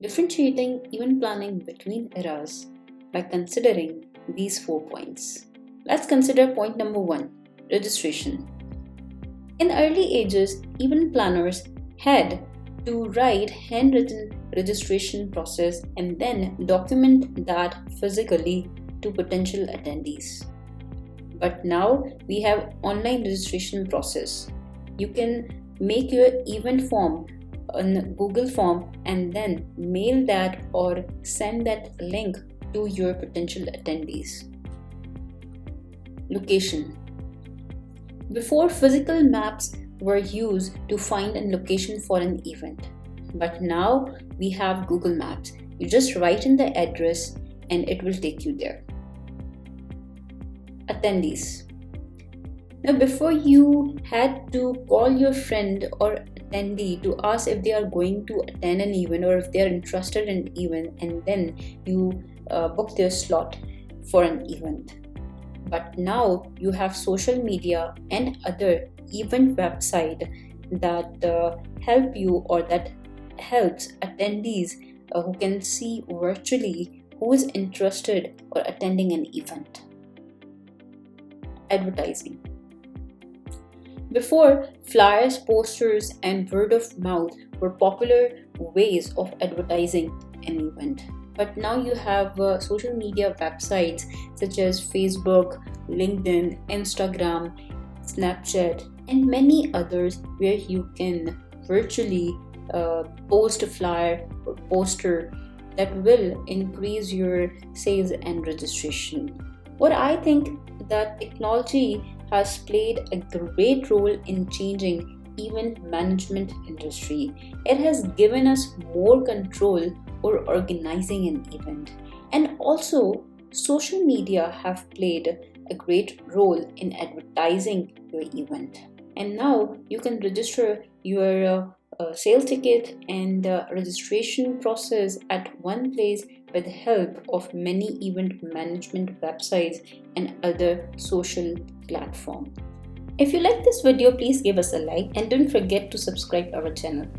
differentiating event planning between eras by considering these 4 points. Let's consider point number 1, registration. In early ages, event planners had to write handwritten registration process and then document that physically to potential attendees. But now we have online registration process. You can make your event form on Google form and then mail that or send that link to your potential attendees. Location. Before, physical maps were used to find a location for an event, but now we have Google Maps. You just write in the address and it will take you there. Attendees. Now, before you had to call your friend or attendee to ask if they are going to attend an event or if they are interested in an event, and then you book their slot for an event. But now you have social media and other event website that help you or that helps attendees who can see virtually who is interested or attending an event. Advertising. Before, flyers, posters, and word of mouth were popular ways of advertising an event. But now you have social media websites such as Facebook, LinkedIn, Instagram, Snapchat, and many others where you can virtually post a flyer or poster that will increase your sales and registration. What I think that technology has played a great role in changing event management industry. It has given us more control over organizing an event, and also social media have played a great role in advertising your event. And now you can register your sales ticket and registration process at one place with the help of many event management websites and other social platforms. If you like this video, please give us a like and don't forget to subscribe our channel.